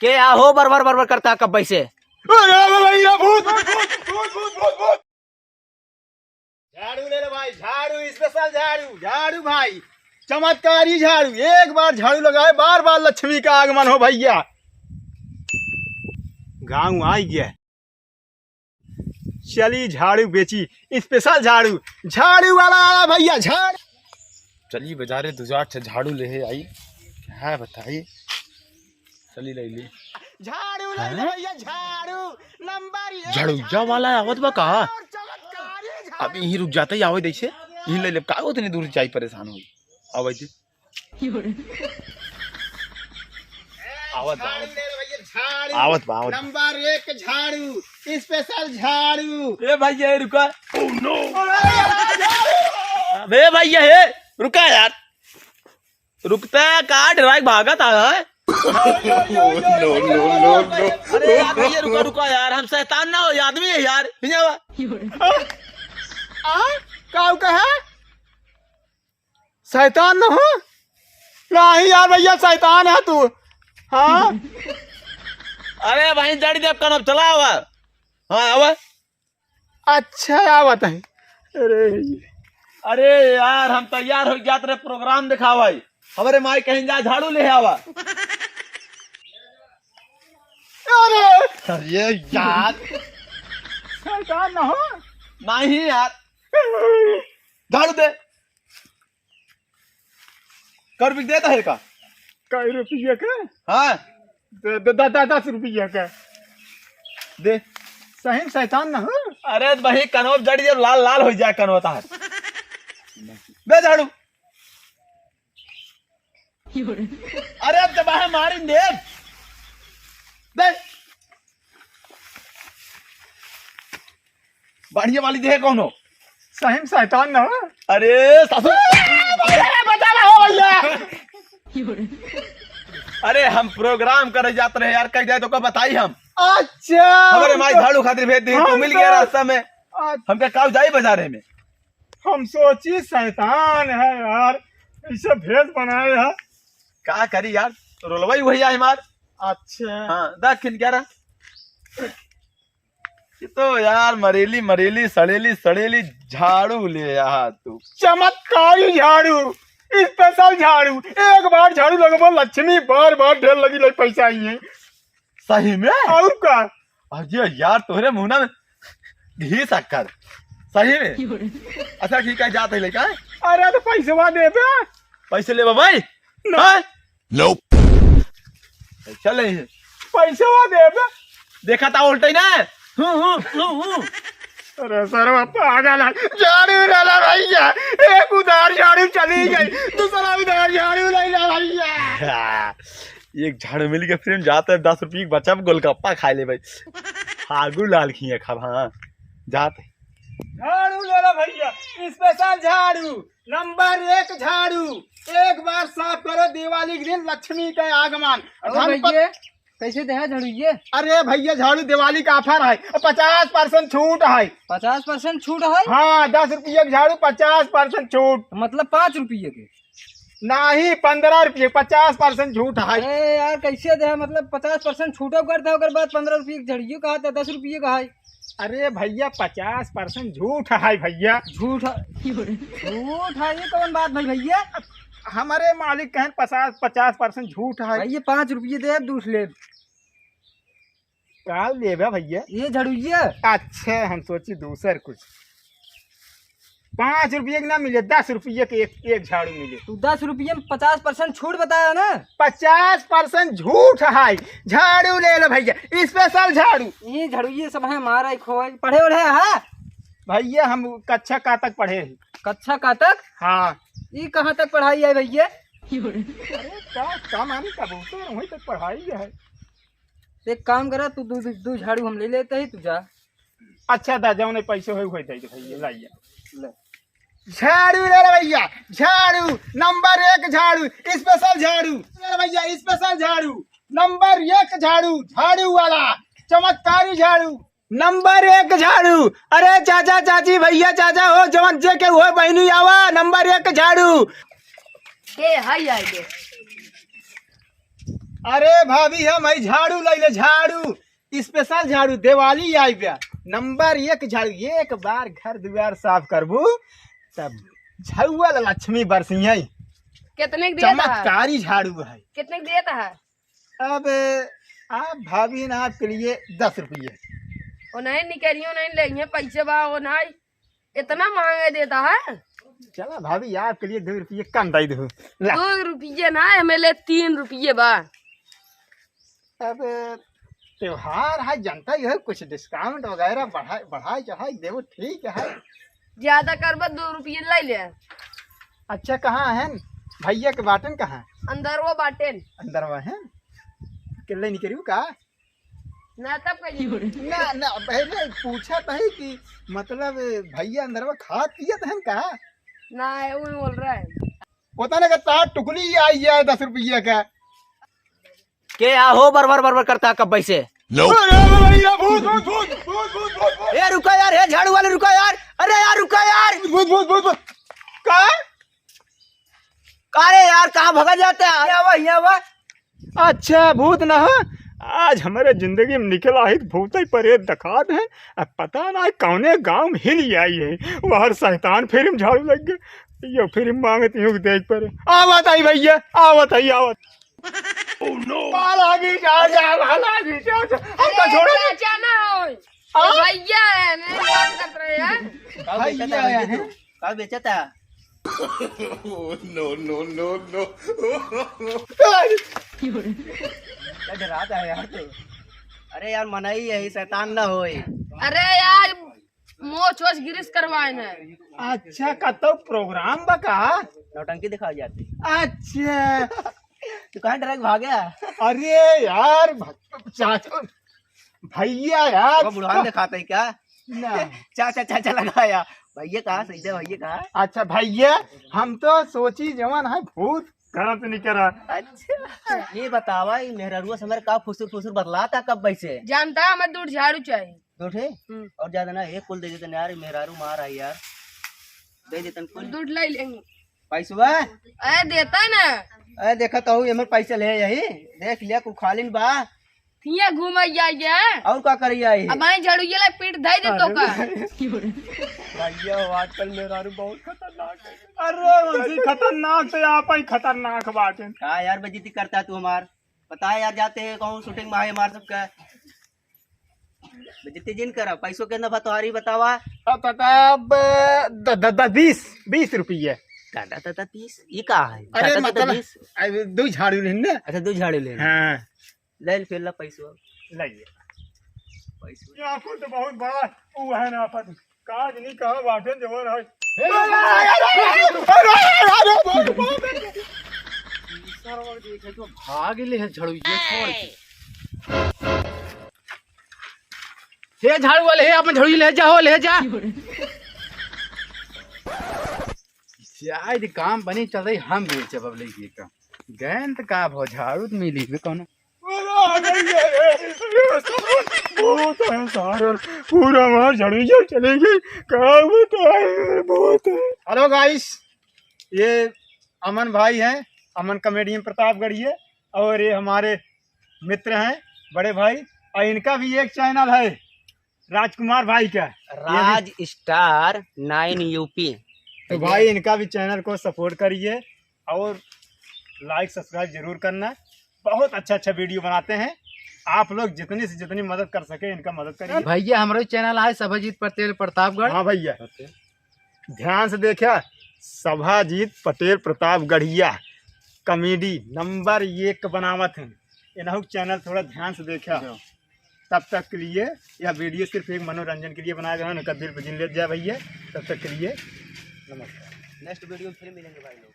के हो बरबर बरबर करता कब से भैया भूत भूत भूत भूत भूत भूत। झाड़ू ले लो भाई, झाड़ू स्पेशल झाड़ू, झाड़ू भाई चमत्कारी झाड़ू। एक बार झाड़ू लगाए बार बार लक्ष्मी का आगमन हो भैया। गाँव आ गया, चली झाड़ू बेची स्पेशल झाड़ू। झाड़ू वाला आया भैया, झाड़। चलिए बाजारे 2008 से झाड़ू ले आई, क्या है बताइए। चली ले ली झाड़ू ले लो भैया, झाड़ू नंबर झाड़ू वाला आवत बा कहा अब यही रुक जाता ही आवे दैसे यही ले ले का उतनी दूर जाई परेशान हो आवे दे आवत बा नंबर 1 झाड़ू स्पेशल झाड़ू। ए भैया रुका। ओह नो बे भैया हे रुका यार, रुकता का ड्राइव भागा था है। नो नो नो अरे यार भैया रुका रुका यार, हम शैतान ना हो आदमी है यार। काऊ का है शैतान ना हो? नहीं यार भैया शैतान है तू। हाँ अरे भाई जड़ी देव का नाम चला हुआ। हाँ आवा। अच्छा आवत है। अरे यार हम तैयार हो गया तेरे प्रोग्राम दिखावा हमारे माई कहीं जा झाड़ू ले आवा। अरे यार शैतान ना हो? नहीं यार झाड़ू दे कर भी देता है का कई रुपये का? हाँ 10 रुपये का दे। सही शैतान ना हो? अरे भाई कनोब जड़ी जब लाल लाल हो जाए कनोता है दे झाड़ू। अरे अब जब है मारी दे दे बढ़िया वाली दे कौन हो? सही शैतान ना हो? अरे सासू बचा ला हो भैया। अरे हम प्रोग्राम करे जाते रहे यार, कह जाए तो कब बताई हम। अच्छा हमारे माई झाड़ू खातिर भेज दी तो मिल गया रास्ता में। हम क्या काउ जाई बाजारे में? हम सोची शैतान है यार, इसे भेज बनाए है। क्या करी यार, रोलवा ही वही हमार। अच्छा हाँ दक्षिण क्या रहा ये तो यार मरेली मरेली सड़ेली सड़ेली झाड़ू ले यहाँ तू। चमत्कारी झाड़ू स्पेशल झाड़ू। एक बार झाड़ू लगवा लक्ष्मी बार बार ढेर लगी लग पैसा ही है। सही में और का अजय यार तोहरे मुंह में घी शक्कर सही में। अच्छा ठीक है जाते ही लेकर। अरे तो पैसा दे बे। पैसे ले भाई नो चले पैसा दे बे। देखा था उल्टा ही ना। अरे सर पागल है। झाड़ू ले ला भैया, एक उधार झाड़ू चली गई, दूसरा उधार झाड़ू ले ला भैया। एक झाड़ू मिल के फिर जाते 10 रुपये बचा गोलगप्पा खा ले भाई। फागू लाल खिए खा। हाँ जाते झाड़ू ले ला भैया स्पेशल झाड़ू नंबर 1 झाड़ू। एक बार साफ करो दिवाली के दिन लक्ष्मी का आगमन। कैसे दे झाड़ू ये? अरे भैया झाड़ू दिवाली का ऑफर है, 50% छूट है। 50% छूट है? हाँ 10 रुपये झाड़ू 50% छूट। मतलब 5 रुपये के? नहीं 15 रुपये 50% छूट है। अरे यार कैसे दे मतलब 50% छूटो कर था बाद 15 रुपये की झाड़ू कहा था 10 रुपये का है। अरे भैया 50% झूठ है भैया। झूठ झूठ है ये कौन बात भाई भैया? हमारे मालिक कहें 50% झूठ है। ये 5 रुपये दे दूसरे क्या लेगा भैया ये झाड़ू ये? अच्छा हम सोची दूसर कुछ। 5 रुपये की ना मिले 10 रुपये के एक झाड़ू मिले। तू 10 रुपये में 50% छूट बताया ना? 50% झूठ है। झाड़ू ले लो भैया स्पेशल झाड़ू। ये झाड़ू ये सब है हमारा खोज पढ़े उढ़े है भैया हम कक्षा का तक पढ़े हैं। कक्षा का तक? हाँ ये कहाँ तक पढ़ाई है भैया? अरे क्या मानी कबूतर वहीं तक पढ़ाई है। एक काम करा तू दो झाड़ू हम ले लेते ही तू जा। अच्छा दादा उन्हें पैसे हो भैया लाइए। झाड़ू ले लो भैया, झाड़ू नंबर 1 झाड़ू स्पेशल झाड़ू ले लो भैया स्पेशल झाड़ू नंबर 1 झाड़ू। झाड़ू वाला चमत्कारी झाड़ू नंबर 1 झाड़ू। अरे चाचा चाची भैया चाचा हो जवन जे के हो बहनी आवा नंबर 1 झाड़ू। ए हाय आइए अरे भाभी हम आई झाड़ू ले ले, झाड़ू स्पेशल झाड़ू दिवाली आई बा। नंबर 1 झाड़ू, एक बार घर द्वार साफ करबू तब झुआ लक्ष्मी बरसी है। कितने के देता है? चमत्कारी झाड़ू है। कितने के देता है? अब आप भाभी ना आपके लिए 10 रुपये। वो नहीं निकलियो नहीं लेंगे पैसे बा, वो नहीं इतना महंगा देता है। चला भाभी आपके लिए 2 रुपये कम दे दो। 2 रुपये ना हमें 3 रुपये बा। अब त्योहार है, जनता ही है, कुछ डिस्काउंट वगैरह बढ़ाई चढ़ाई देवो, ठीक है। ज्यादा करबा 2 रुपये ले ले। अच्छा कहाँ है भैया के बाटन कहाँ? अंदर वो बाटे अंदर वह है, किले नहीं करियो का ना तब कहियो। ना ना पहले पूछा था कि मतलब भैया अंदर में खा पिया था का ना वो बोल रहा है पता नहीं कहता टुकली आई है 10 रुपये का। के आ हो बरबर बरबर करता कब पैसे? भैया भूत भूत भूत भूत भूत भूत ए रुका यार, ए झाड़ू वाले रुका यार, अरे यार रुका यार। भूत भूत भूत भूत का? अरे यार कहाँ भगा जाता है? यहाँ वा अच्छा भूत ना हो, आज हमारे जिंदगी में निकला ही भूत ही परेत दखात है। अब पता ना कौने गांव में हिल आई है, वह शैतान फिर झाड़ू लग गए। ये फिर मांगती हूँ देख पर आवत आई भैया, आवत आई आवत। छोड़ो चाचा ना हो, ये भैया है नहीं बात कर रहे हैं। भैया आया है। कब बेचा था? क्या डराता है यार तू? अरे यार मना ही है, शैतान ना होए। अरे यार मोच वोच गिरिश करवाए हैं। अच्छा का तो प्रोग्राम बका नौटंकी दिखा जाती। अच्छा तू कहाँ डायरेक्ट भाग गया? अरे यार चाचा भैया यार बुढ़ान दिखाता है क्या? ना। चाचा चाचा लगाया। भैया कहाँ सही है? भैया कहाँ? अच्छा भैया हम तो सोची जवान है भूत घर तो नहीं करा। अच्छा ये बतावा ये मेहरारूआ से हमारे का फुसुर फुसुर बतलाता कब पैसे? जानता है हमें दूर झाड़ू चाहिए। दूध है और ज्यादा ना एक कुल दे देते यार, मेहरारू मार आई यार, दे देते कुल दूध ले लेंगे। पैसा अरे देता ना। अरे देखा तो हमें पैसे ले यही देख लिया कुल खालिन बा थिया घूम जाइए और का करिए आई अब आई झाड़ू ये पीठ धाई दे तो का। भैया आजकल मेहरारू बहुत खतरनाक है। अरे खतरनाक तो आप ही खतरनाक बात है। का यार बेइज्जती करता है तू हमार? पता है यार जाते हैं कौन शूटिंग में है हमार सबका बेइज्जती जिन करा। पैसों के अंदर तुम्हारी बतावा। अब 20 रुपये। दादा दादा 30 ये का है? अरे दादा मतलब 20 दो झाड़ू लेने। अच्छा 2 झाड़ू ले हाँ ले फिर ला पैसो लाइए। पैसो आपको तो बहुत बड़ा वो है ना पद काज नहीं कहा बाटे जवन है। भाग ले है झाड़ू ये छोड़ हे झाड़ू वाले हे अपन झाड़ू ले जाओ ले जा। शायद काम बनी चल रही हम बेचे बबले की का गैन तो का भो झाड़ू तो मिली भी कौन पूरा मार झाड़ू चलेगी बहुत। हेलो गाइस, ये अमन भाई हैं, अमन कॉमेडियन प्रतापगढ़ है और ये हमारे मित्र हैं बड़े भाई और इनका भी एक चैनल है राजकुमार भाई का राज स्टार 9 यूपी। तो भाई इनका भी चैनल को सपोर्ट करिए और लाइक सब्सक्राइब जरूर करना। बहुत अच्छा अच्छा वीडियो बनाते हैं, आप लोग जितनी से जितनी मदद कर सके इनका मदद करिए। भैया हमारा चैनल है सभाजीत पटेल प्रतापगढ़। हाँ भैया ध्यान से देखा, सभाजीत पटेल प्रतापगढ़िया कॉमेडी नंबर 1 बनावत है। इनहु चैनल थोड़ा ध्यान से देखा। तब तक के लिए यह वीडियो सिर्फ एक मनोरंजन के लिए बनाया गया है, उनका दिल बजिन ले जाए भैया। तब तक के लिए नमस्कार। नेक्स्ट वीडियो में फिर मिलेंगे भाई लोग।